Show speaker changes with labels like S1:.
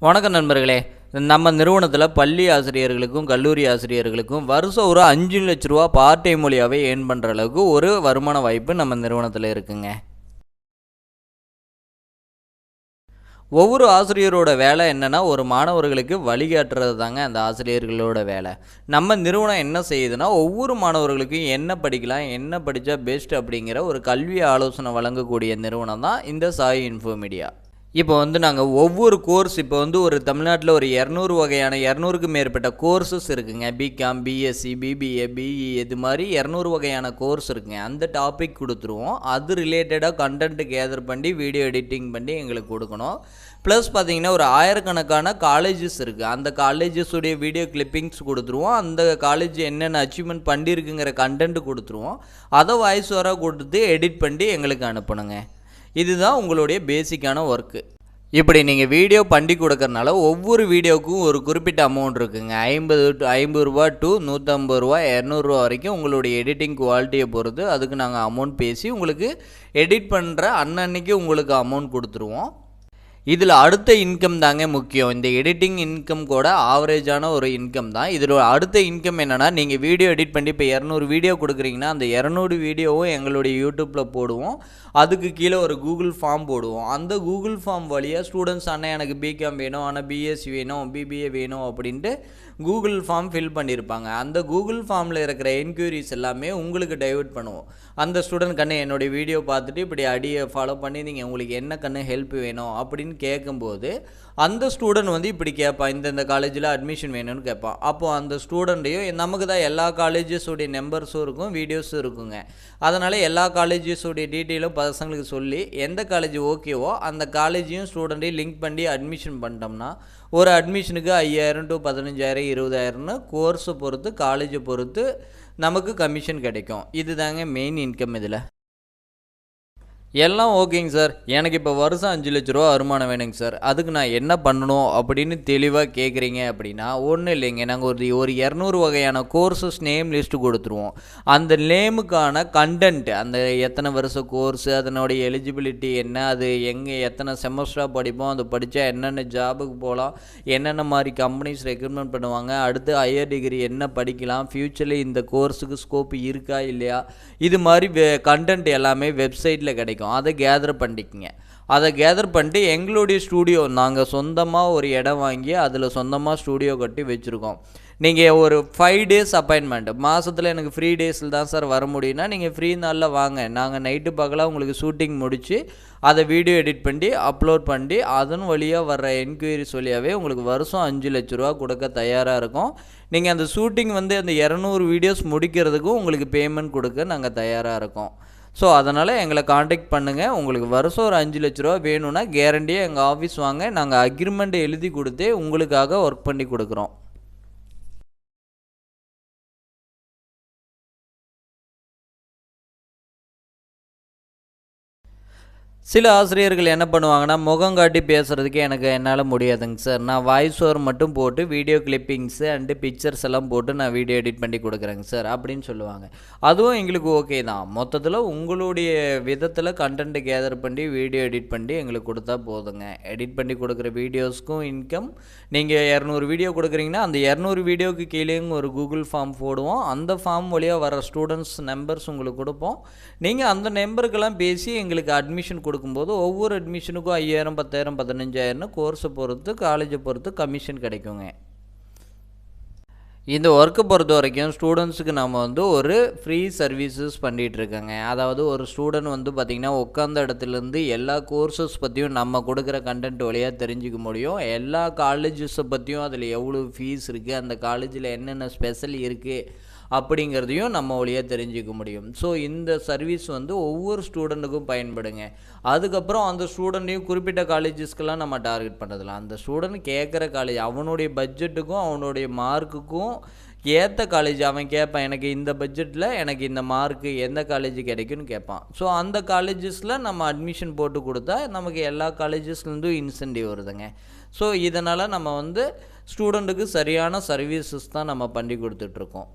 S1: வணக்கம் நண்பர்களே. நம்ம நிறுவனத்தில் பள்ளி ஆசிரியர்களுக்கும் கல்லூரி ஆசிரியர்களுக்கும் வருஷம் ஒரு 5 லட்ச ரூபா பார்ட் டைம் மூலியாவே ஏர்ன் பண்ணுற அளவுக்கு ஒரு வருமான வாய்ப்பு நம்ம நிறுவனத்தில் இருக்குங்க. ஒவ்வொரு ஆசிரியரோட வேலை என்னென்னா, ஒரு மாணவர்களுக்கு வழிகாட்டுறது தாங்க அந்த ஆசிரியர்களோட வேலை. நம்ம நிறுவனம் என்ன செய்யுதுன்னா, ஒவ்வொரு மாணவர்களுக்கும் என்ன படிக்கலாம், என்ன படித்தா பெஸ்ட் அப்படிங்கிற ஒரு கல்வி ஆலோசனை வழங்கக்கூடிய நிறுவனம் தான் இந்த சாய் இன்ஃபோ மீடியா. இப்போ நாங்கள் ஒவ்வொரு கோர்ஸ் ஒரு தமிழ்நாட்டில் ஒரு 200 வகையான 200க்கு மேற்பட்ட கோர்சஸ் இருக்குங்க. பிகாம், பிஎஸ்சி, பிபிஏ, பிஇ இது மாதிரி 200 வகையான கோர்ஸ் இருக்குங்க. அந்த டாபிக் கொடுத்துருவோம். அது ரிலேட்டடாக கண்டென்ட் கேதர் பண்ணி வீடியோ எடிட்டிங் பண்ணி எங்களுக்கு கொடுக்கணும். ப்ளஸ் பார்த்திங்கன்னா ஒரு 1000கணக்கான காலேஜஸ் இருக்குது. அந்த காலேஜஸுடைய வீடியோ கிளிப்பிங்ஸ் கொடுத்துருவோம். அந்த காலேஜ் என்னென்ன அச்சீவ்மெண்ட் பண்ணியிருக்குங்கிற கண்டென்ட் கொடுத்துருவோம். அதை வாய்ஸ் ஓவராக கொடுத்து எடிட் பண்ணி எங்களுக்கு அனுப்பணுங்க. இதுதான் உங்களுடைய பேசிக்கான ஒர்க்கு. இப்படி நீங்கள் வீடியோ பண்ணி கொடுக்கறனால ஒவ்வொரு வீடியோவுக்கும் ஒரு குறிப்பிட்ட அமௌண்ட் இருக்குங்க. 50 ரூபா டு 150 ரூபா, 200 ரூபா வரைக்கும் உங்களுடைய எடிட்டிங் குவாலிட்டியை பொறுத்து அதுக்கு நாங்கள் அமௌண்ட் பேசி உங்களுக்கு எடிட் பண்ணுற அன்னன்னைக்கு உங்களுக்கு அமௌண்ட் கொடுத்துருவோம். இதில் அடுத்த இன்கம் தாங்க முக்கியம். இந்த எடிட்டிங் இன்கம் கூட ஆவரேஜான ஒரு இன்கம் தான். இதில் அடுத்த இன்கம் என்னென்னா, நீங்கள் வீடியோ எடிட் பண்ணி இப்போ 200 வீடியோ கொடுக்குறீங்கன்னா அந்த 200 வீடியோவும் எங்களுடைய யூடியூப்பில் போடுவோம். அதுக்கு கீழே ஒரு கூகுள் ஃபார்ம் போடுவோம். அந்த கூகுள் ஃபார்ம் வழியாக ஸ்டூடெண்ட்ஸ் ஆனால் எனக்கு பிகாம் வேணும், ஆனால் பிஎஸ்சி வேணும், பிபிஏ வேணும் அப்படின்ட்டு கூகுள் ஃபார்ம் ஃபில் பண்ணியிருப்பாங்க. அந்த கூகுள் ஃபார்மில் இருக்கிற என்கொயரிஸ் எல்லாமே உங்களுக்கு டைவர்ட் பண்ணுவோம். அந்த ஸ்டூடெண்ட் கண்ணு என்னுடைய வீடியோ பார்த்துட்டு இப்படி அடியை ஃபாலோ பண்ணி நீங்கள் உங்களுக்கு என்ன கண்ணு ஹெல்ப் வேணும் அப்படின்னு கேட்கும்போது அந்த ஸ்டூடெண்ட் இப்படி கேட்பான், இந்த காலேஜில் அட்மிஷன் வேணும்னு கேட்பான். அப்போது அந்த ஸ்டூடெண்ட்டையும் நமக்கு தான் எல்லா காலேஜஸோடைய நம்பர்ஸும் இருக்கும், வீடியோஸும் இருக்குங்க. அதனால் எல்லா காலேஜஸோடைய டீட்டெயிலும் பசங்களுக்கு சொல்லி எந்த காலேஜ் ஓகேவோ அந்த காலேஜையும் ஸ்டூடெண்ட்டையும் லிங்க் பண்ணி அட்மிஷன் பண்ணிட்டோம்னா ஒரு அட்மிஷனுக்கு 5000 to 15000, 20000ன்னு கோர்ஸை பொறுத்து காலேஜை பொறுத்து நமக்கு கமிஷன் கிடைக்கும். இது தாங்க மெயின் இன்கம். இதில் எல்லாம் ஓகேங்க சார், எனக்கு இப்போ வருஷம் 5 லட்ச ரூபா வருமானம் வேணுங்க சார், அதுக்கு நான் என்ன பண்ணணும் அப்படின்னு தெளிவாக கேட்குறீங்க அப்படின்னா ஒன்றும் இல்லைங்க. நாங்கள் ஒரு 200 வகையான கோர்ஸஸ் நேம் லிஸ்ட்டு கொடுத்துருவோம். அந்த நேமுக்கான கண்டென்ட், அந்த எத்தனை வருஷ கோர்ஸு, அதனுடைய எலிஜிபிலிட்டி என்ன, அது எங்கே எத்தனை செமஸ்டராக படிப்போம், அது படித்தா என்னென்ன ஜாபுக்கு போகலாம், என்னென்ன மாதிரி கம்பெனிஸ் ரெக்ரூட்மெண்ட் பண்ணுவாங்க, அடுத்து ஹையர் டிகிரி என்ன படிக்கலாம், ஃப்யூச்சரில் இந்த கோர்ஸுக்கு ஸ்கோப் இருக்கா இல்லையா, இது மாதிரி கண்டென்ட் எல்லாமே வெப்சைட்டில் கிடைக்கும். அதை கேதர் பண்ணிக்கங்க. அதை கேதர் பண்ணிட்டு எங்களுடைய ஸ்டூடியோ, நாங்கள் சொந்தமாக ஒரு இடம் வாங்கி அதில் சொந்தமாக ஸ்டூடியோ கட்டி வச்சுருக்கோம். நீங்கள் ஒரு 5 days அப்பாயின்மெண்ட், மாதத்தில் எனக்கு ஃப்ரீ டேஸில் தான் சார் வர முடியும்னா நீங்கள் ஃப்ரீ நாளில் வாங்க. நாங்கள் நைட்டு பகலாக உங்களுக்கு ஷூட்டிங் முடித்து அதை வீடியோ எடிட் பண்ணி அப்லோட் பண்ணி அதன் வழியாக வர்ற என்கொயரிஸ் வழியாகவே உங்களுக்கு வருஷம் 5 லட்ச ரூபா கொடுக்க தயாராக இருக்கும். நீங்கள் அந்த ஷூட்டிங் அந்த 200 வீடியோஸ் முடிக்கிறதுக்கும் உங்களுக்கு பேமெண்ட் கொடுக்க நாங்கள் தயாராக இருக்கோம். ஸோ அதனால் எங்களை காண்டாக்ட் பண்ணுங்கள். உங்களுக்கு வருஷம் ஒரு 5 லட்ச ரூபா வேணும்னா கேரண்டியாக எங்கள் ஆஃபீஸ் வாங்க. நாங்கள் அக்ரிமெண்ட் எழுதி கொடுத்தே உங்களுக்காக ஒர்க் பண்ணி கொடுக்குறோம். சில ஆசிரியர்கள் என்ன பண்ணுவாங்கன்னா, முகம் காட்டி பேசுகிறதுக்கு என்னால் முடியாதுங்க சார், நான் வாய்ஸ் ஓவர் மட்டும் போட்டு வீடியோ கிளிப்பிங்ஸு அண்டு பிக்சர்ஸ் எல்லாம் போட்டு நான் வீடியோ எடிட் பண்ணி கொடுக்குறேங்க சார் அப்படின்னு சொல்லுவாங்க. அதுவும் எங்களுக்கு ஓகே தான். மொத்தத்தில் உங்களுடைய விதத்தில் கண்டென்ட் கேதர் பண்ணி வீடியோ எடிட் பண்ணி எங்களுக்கு கொடுத்தா போதுங்க. எடிட் பண்ணி கொடுக்குற வீடியோஸ்க்கும் இன்கம். நீங்கள் 200 வீடியோ கொடுக்குறீங்கன்னா அந்த 200 வீடியோவுக்கு கீழேயும் ஒரு கூகுள் ஃபார்ம் போடுவோம். அந்த ஃபார்ம் வழியாக வர ஸ்டூடெண்ட்ஸ் நம்பர்ஸ் உங்களுக்கு கொடுப்போம். நீங்கள் அந்த நம்பருக்கெல்லாம் பேசி எங்களுக்கு அட்மிஷன் கொடுக்கும்போது ஒவ்வொரு அட்மிஷனுக்கும் 5000, 10000, 15000 கோர்ஸை பொறுத்து காலேஜை பொறுத்து கமிஷன் கிடைக்குங்க. இந்த ஒர்க்கை பொறுத்த வரைக்கும் ஸ்டூடெண்ட்ஸுக்கு நம்ம ஒரு ஃப்ரீ சர்வீசஸ் பண்ணிகிட்ருக்கோங்க. அதாவது ஒரு ஸ்டூடெண்ட் பார்த்திங்கன்னா உட்காந்த இடத்துலேருந்து எல்லா கோர்ஸஸ் பற்றியும் நம்ம கொடுக்குற கண்டென்ட் வழியாக தெரிஞ்சிக்க முடியும். எல்லா காலேஜஸை பற்றியும் அதில் எவ்வளோ ஃபீஸ் இருக்குது, அந்த காலேஜில் என்னென்ன ஸ்பெஷல் இருக்குது அப்படிங்கிறதையும் நம்ம வழியாக தெரிஞ்சிக்க முடியும். ஸோ இந்த சர்வீஸ் ஒவ்வொரு ஸ்டூடெண்ட்டுக்கும் பயன்படுங்க. அதுக்கப்புறம் அந்த ஸ்டூடெண்ட்டையும் குறிப்பிட்ட காலேஜஸ்க்கெல்லாம் நம்ம டார்கெட் பண்ணுறதில்ல. அந்த ஸ்டூடெண்ட் கேட்குற காலேஜ், அவனுடைய பட்ஜெட்டுக்கும் அவனுடைய மார்க்குக்கும் ஏற்ற காலேஜ் அவன் கேட்பான். எனக்கு இந்த பட்ஜெட்டில் எனக்கு இந்த மார்க்கு எந்த காலேஜ் கிடைக்குன்னு கேட்பான். ஸோ அந்த காலேஜஸில் நம்ம அட்மிஷன் போட்டு கொடுத்தா நமக்கு எல்லா காலேஜஸ்லேருந்தும் இன்சென்டிவ் வருதுங்க. ஸோ இதனால் நம்ம ஸ்டூடெண்ட்டுக்கு சரியான சர்வீசஸ் தான் நம்ம பண்ணி கொடுத்துட்ருக்கோம்.